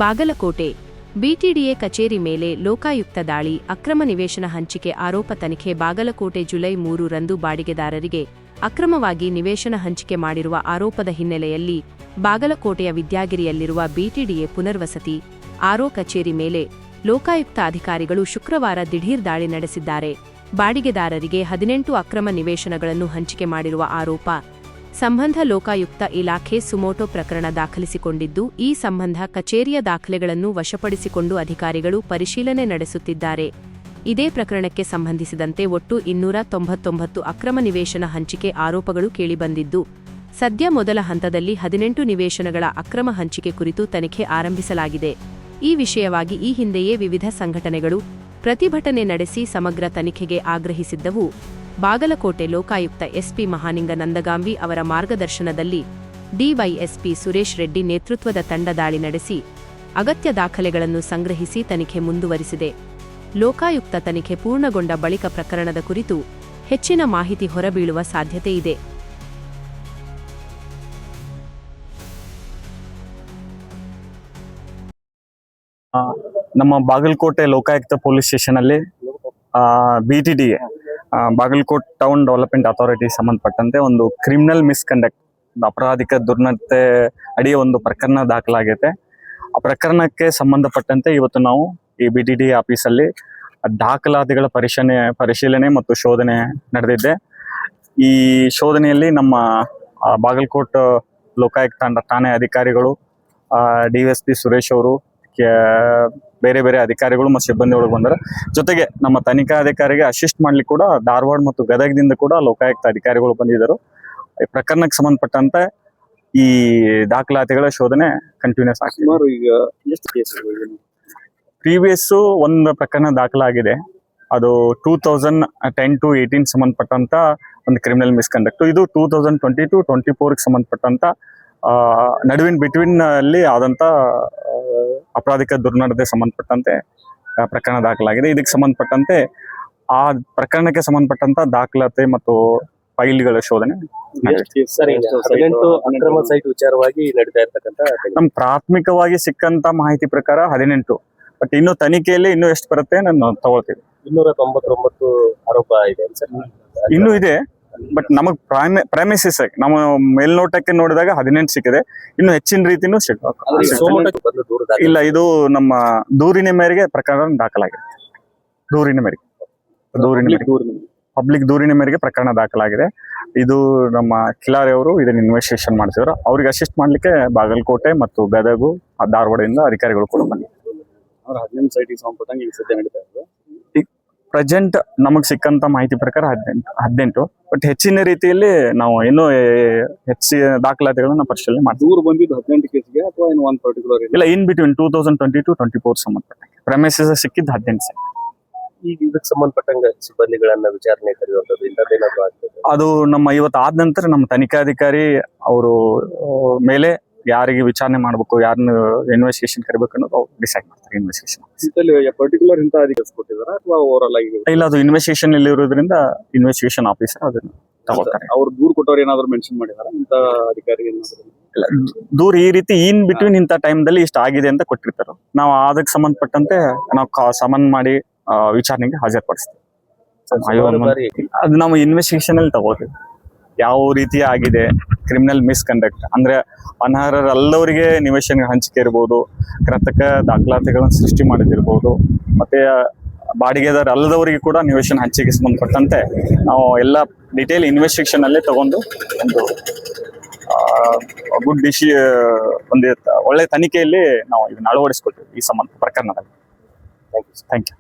ಬಾಗಲಕೋಟೆ ಬಿಟಿಡಿಎ ಕಚೇರಿ ಮೇಲೆ ಲೋಕಾಯುಕ್ತ ದಾಳಿ, ಅಕ್ರಮ ನಿವೇಶನ ಹಂಚಿಕೆ ಆರೋಪ ತನಿಖೆ. ಬಾಗಲಕೋಟೆ ಜುಲೈ 3 ರಂದು ಬಾಡಿಗೆದಾರರಿಗೆ ಅಕ್ರಮವಾಗಿ ನಿವೇಶನ ಹಂಚಿಕೆ ಮಾಡಿರುವ ಆರೋಪದ ಹಿನ್ನೆಲೆಯಲ್ಲಿ ಬಾಗಲಕೋಟೆಯ ವಿದ್ಯಾಗಿರಿಯಲ್ಲಿರುವ ಬಿಟಿಡಿಎ ಪುನರ್ವಸತಿ ಆರೋ ಕಚೇರಿ ಮೇಲೆ ಲೋಕಾಯುಕ್ತ ಅಧಿಕಾರಿಗಳು ಶುಕ್ರವಾರ ದಿಢೀರ್ ದಾಳಿ ನಡೆಸಿದ್ದಾರೆ. ಬಾಡಿಗೆದಾರರಿಗೆ 18 ಅಕ್ರಮ ನಿವೇಶನಗಳನ್ನು ಹಂಚಿಕೆ ಮಾಡಿರುವ ಆರೋಪ ಸಂಬಂಧ ಲೋಕಾಯುಕ್ತ ಇಲಾಖೆ ಸುಮೋಟೋ ಪ್ರಕರಣ ದಾಖಲಿಸಿಕೊಂಡಿದ್ದು, ಈ ಸಂಬಂಧ ಕಚೇರಿಯ ದಾಖಲೆಗಳನ್ನು ವಶಪಡಿಸಿಕೊಂಡು ಅಧಿಕಾರಿಗಳು ಪರಿಶೀಲನೆ ನಡೆಸುತ್ತಿದ್ದಾರೆ. ಇದೇ ಪ್ರಕರಣಕ್ಕೆ ಸಂಬಂಧಿಸಿದಂತೆ ಒಟ್ಟು 299 ಅಕ್ರಮ ನಿವೇಶನ ಹಂಚಿಕೆ ಆರೋಪಗಳು ಕೇಳಿಬಂದಿದ್ದು, ಸದ್ಯ ಮೊದಲ ಹಂತದಲ್ಲಿ 18 ನಿವೇಶನಗಳ ಅಕ್ರಮ ಹಂಚಿಕೆ ಕುರಿತು ತನಿಖೆ ಆರಂಭಿಸಲಾಗಿದೆ. ಈ ವಿಷಯವಾಗಿ ಈ ಹಿಂದೆಯೇ ವಿವಿಧ ಸಂಘಟನೆಗಳು ಪ್ರತಿಭಟನೆ ನಡೆಸಿ ಸಮಗ್ರ ತನಿಖೆಗೆ ಆಗ್ರಹಿಸಿದ್ದವು. ಬಾಗಲಕೋಟೆ ಲೋಕಾಯುಕ್ತ ಎಸ್ಪಿ ಮಹಾನಿಂಗ ನಂದಗಾಂವಿ ಅವರ ಮಾರ್ಗದರ್ಶನದಲ್ಲಿ ಡಿವೈಎಸ್ಪಿ ಸುರೇಶ್ ರೆಡ್ಡಿ ನೇತೃತ್ವದ ತಂಡ ದಾಳಿ ನಡೆಸಿ ಅಗತ್ಯ ದಾಖಲೆಗಳನ್ನು ಸಂಗ್ರಹಿಸಿ ತನಿಖೆ ಮುಂದುವರಿಸಿದೆ. ಲೋಕಾಯುಕ್ತ ತನಿಖೆ ಪೂರ್ಣಗೊಂಡ ಬಳಿಕ ಪ್ರಕರಣದ ಕುರಿತು ಹೆಚ್ಚಿನ ಮಾಹಿತಿ ಹೊರಬೀಳುವ ಸಾಧ್ಯತೆ ಇದೆ. ನಮ್ಮ ಬಾಗಲಕೋಟೆ ಲೋಕಾಯುಕ್ತ ಪೊಲೀಸ್ ಸ್ಟೇಷನ್ ಅಲ್ಲಿ ಬಿಟಿಡಿಎ ಬಾಗಲಕೋಟ್ ಟೌನ್ ಡೆವಲಪ್ಮೆಂಟ್ ಅಥಾರಿಟಿ ಸಂಬಂಧಪಟ್ಟಂತೆ ಒಂದು ಕ್ರಿಮಿನಲ್ ಮಿಸ್ಕಂಡಕ್ಟ್, ಅಪರಾಧಿಕ ದುರ್ನಡತೆ ಅಡಿಯ ಒಂದು ಪ್ರಕರಣ ದಾಖಲಾಗೈತೆ. ಆ ಪ್ರಕರಣಕ್ಕೆ ಸಂಬಂಧಪಟ್ಟಂತೆ ಇವತ್ತು ನಾವು ಈ ಬಿಟಿಡಿಎ ಆಫೀಸಲ್ಲಿ ದಾಖಲಾತಿಗಳ ಪರಿಶೀಲನೆ ಮತ್ತು ಶೋಧನೆ ನಡೆದಿದೆ. ಈ ಶೋಧನೆಯಲ್ಲಿ ನಮ್ಮ ಬಾಗಲಕೋಟ್ ಲೋಕಾಯುಕ್ತ ಠಾಣೆ ಅಧಿಕಾರಿಗಳು, ಡಿಎಸ್ಪಿ ಸುರೇಶ್ ಅವರು, ಬೇರೆ ಬೇರೆ ಅಧಿಕಾರಿಗಳು ಮತ್ತು ಸಿಬ್ಬಂದಿಗಳು ಬಂದರು. ಜೊತೆಗೆ ನಮ್ಮ ತನಿಖಾ ಅಧಿಕಾರಿಗೆ ಅಸಿಸ್ಟ್ ಮಾಡ್ಲಿಕ್ಕೆ ಕೂಡ ಧಾರವಾಡ ಮತ್ತು ಗದಗದಿಂದ ಕೂಡ ಲೋಕಾಯುಕ್ತ ಅಧಿಕಾರಿಗಳು ಬಂದಿದ್ದರು. ಈ ಪ್ರಕರಣಕ್ಕೆ ಸಂಬಂಧಪಟ್ಟಂತೆ ಈ ದಾಖಲಾತಿಗಳ ಶೋಧನೆ ಕಂಟಿನ್ಯೂಸ್ ಆಗ್ತದೆ. ಈಗ ಎಷ್ಟು ಕೇಸ್ಗಳು ಪ್ರೀವಿಯಸ್ ಒಂದು ಪ್ರಕರಣ ದಾಖಲಾಗಿದೆ, ಅದು 2010 to 18 ಸಂಬಂಧಪಟ್ಟಂತ ಒಂದು ಕ್ರಿಮಿನಲ್ ಮಿಸ್ಕಂಡಕ್ಟ್. ಇದು 2022-24 ಸಂಬಂಧಪಟ್ಟಂತ ಬಿಟ್ವೀನ್ ಅಲ್ಲಿ ಆದಂತ ಅಪರಾಧಿಕ ದುರ್ನಡತೆ ಸಂಬಂಧಪಟ್ಟಂತೆ ಪ್ರಕರಣ ದಾಖಲಾಗಿದೆ. ಇದಕ್ಕೆ ಸಂಬಂಧಪಟ್ಟಂತೆ ಆ ಪ್ರಕರಣಕ್ಕೆ ಸಂಬಂಧಪಟ್ಟಂತ ದಾಖಲಾತಿ ಮತ್ತು ಫೈಲ್ಗಳ ಶೋಧನೆ ಅಕ್ರಮ ಸೈಟ್ ವಿಚಾರವಾಗಿ ನಡೀತಾ ಇರ್ತಕ್ಕಂಥ ನಮ್ ಪ್ರಾಥಮಿಕವಾಗಿ ಸಿಕ್ಕಂತ ಮಾಹಿತಿ ಪ್ರಕಾರ 18. ಬಟ್ ಇನ್ನು ತನಿಖೆಯಲ್ಲಿ ಇನ್ನೂ ಎಷ್ಟು ಬರುತ್ತೆ ನಾನು ತಗೊಳ್ತೀವಿ. 299 ಆರೋಪ ಇದೆ ಇನ್ನೂ ಇದೆ. ಬಟ್ ನಮಗ್ ಪ್ರೈಮಿಸಿಸ್ ನಮ್ಮ ಮೇಲ್ನೋಟಕ್ಕೆ ನೋಡಿದಾಗ 18 ಸಿಕ್ಕಿದೆ. ಇನ್ನು ಹೆಚ್ಚಿನ ರೀತಿನೂ ಇಲ್ಲ. ಇದು ನಮ್ಮ ದೂರಿನ ಮೇರೆಗೆ ಪ್ರಕರಣ ದಾಖಲಾಗಿದೆ. ಪಬ್ಲಿಕ್ ದೂರಿನ ಮೇರೆಗೆ ಪ್ರಕರಣ ದಾಖಲಾಗಿದೆ. ಇದು ನಮ್ಮ ಕಿಲಾರಿ ಅವರು ಇದನ್ನ ಇನ್ವೆಸ್ಟಿಗೇಷನ್ ಮಾಡ್ತಿದ್ರು. ಅವ್ರಿಗೆ ಅಸಿಸ್ಟ್ ಮಾಡ್ಲಿಕ್ಕೆ ಬಾಗಲಕೋಟೆ ಮತ್ತು ಗದಗು ಧಾರವಾಡದಿಂದ ಅಧಿಕಾರಿಗಳು ಕೂಡ ಬಂದಿದ್ದಾರೆ. 18 ಸೈಟಿಗೆ ಸಂಬಂಧಪಟ್ಟಂಗೆ ಈಗ ಸದ್ಯ ನಡೀತಾ ಇದೆ. ಪ್ರೆಸೆಂಟ್ ನಮಗ್ ಸಿಕ್ಕಂತ ಮಾಹಿತಿ ಪ್ರಕಾರ 18. ಬಟ್ ಹೆಚ್ಚಿನ ರೀತಿಯಲ್ಲಿ ನಾವು ಇನ್ನೂ ಹೆಚ್ಚಿನ ದಾಖಲಾತಿಗಳನ್ನ ಪರಿಶೀಲನೆ ಮಾಡ್ತೀವಿ. ದೂರ ಬಂದಿದ್ದು 18 ಕೇಸ್ಗೆ ಅಥವಾ ಏನು ಒಂದು ಪರ್ಟಿಕ್ಯುಲರ್ ಇಲ್ಲ, ಇನ್ ಬಿಟ್ವೀನ್ 2020-24 ಸಂಬಂಧಪಟ್ಟಂಗೆ ಪ್ರೆಮಿಸಸ್ ಸಿಕ್ಕಿದ್ದು 18 ಸೈಟ್. ಈಗ ಇದಕ್ಕೆ ಸಂಬಂಧಪಟ್ಟಂಗೆ ಸಿಬ್ಬಂದಿಗಳನ್ನ ವಿಚಾರಣೆ ಕರೆಯುವಂಥದ್ದು ಇಂಥದ್ದೇನಾದ್ರು ಆಗ್ತದೆ? ಅದು ನಮ್ಮ ಇವತ್ತು ಆದ ನಂತರ ನಮ್ಮ ತನಿಖಾಧಿಕಾರಿ ಅವರು ಮೇಲೆ ಯಾರಿಗೆ ವಿಚಾರಣೆ ಮಾಡ್ಬೇಕು, ಯಾರನ್ನ ಇನ್ವೆಸ್ಟಿಗೇಷನ್ ಕರಿಬೇಕು ಅನ್ನೋದು ಡಿಸೈಡ್ ಮಾಡ್ತಾರೆ. ಇನ್ವೆಸ್ಟಿಗೇಷನ್ ಪರ್ಟಿಕ್ಯುಲರ್ ಇಂತ ಅಧಿಕಾರಿ ಕೊಟ್ಟಿದ್ದಾರೆ ಅಥವಾ ಓವರ್ ಆಗಿ? ಇಲ್ಲ, ಅದು ಇನ್ವೆಸ್ಟಿಗೇಷನ್ ಇಲ್ಲಿ ಇರೋದ್ರಿಂದ ಇನ್ವೆಸ್ಟಿಗೇಷನ್ ಆಫೀಸರ್ ಅದನ್ನ ತಗೋತಾರೆ. ಅವ್ರು ದೂರ ಕೊಟ್ಟವ್ರು ಏನಾದ್ರು ಮೆನ್ಷನ್ ಮಾಡಿದಾರ ಇಂತ ಅಧಿಕಾರಿ? ಇಲ್ಲ, ದೂರ ಈ ರೀತಿ ಇನ್ ಬಿಟ್ವೀನ್ ಇಂಥ ಟೈಮ್ದಲ್ಲಿ ಇಷ್ಟ ಆಗಿದೆ ಅಂತ ಕೊಟ್ಟಿರ್ತಾರೆ. ನಾವು ಅದಕ್ಕೆ ಸಂಬಂಧಪಟ್ಟಂತೆ ನಾವು ಸಮನ್ ಮಾಡಿ ವಿಚಾರಣೆಗೆ ಹಾಜರುಪಡಿಸ್ತೀವಿ. ಅದು ನಾವು ಇನ್ವೆಸ್ಟಿಗೇಷನ್ ಅಲ್ಲಿ ತಗೋತೀವಿ. ಯಾವ ರೀತಿ ಆಗಿದೆ ಕ್ರಿಮಿನಲ್ ಮಿಸ್ಕಂಡಕ್ಟ್ ಅಂದ್ರೆ ಅನರ್ಹರಲ್ಲವರಿಗೆ ನಿವೇಶನ ಹಂಚಿಕೆ ಇರ್ಬೋದು, ಕೃತಕ ದಾಖಲಾತಿಗಳನ್ನು ಸೃಷ್ಟಿ ಮಾಡಿದಿರ್ಬೋದು, ಮತ್ತೆ ಬಾಡಿಗೆದಾರ ಅಲ್ಲದವರಿಗೆ ಕೂಡ ನಿವೇಶನ ಹಂಚಿಕೆ ಸಂಬಂಧಪಟ್ಟಂತೆ ನಾವು ಎಲ್ಲ ಡಿಟೇಲ್ ಇನ್ವೆಸ್ಟಿಗೇಷನ್ ಅಲ್ಲೇ ತಗೊಂಡು ಒಂದು ಗುಡ್ ಒಂದು ಒಳ್ಳೆ ತನಿಖೆಯಲ್ಲಿ ನಾವು ಇದನ್ನ ಅಳವಡಿಸ್ಕೊಳ್ತೀವಿ ಈ ಸಂಬಂಧ ಪ್ರಕರಣದಲ್ಲಿ. Thank you.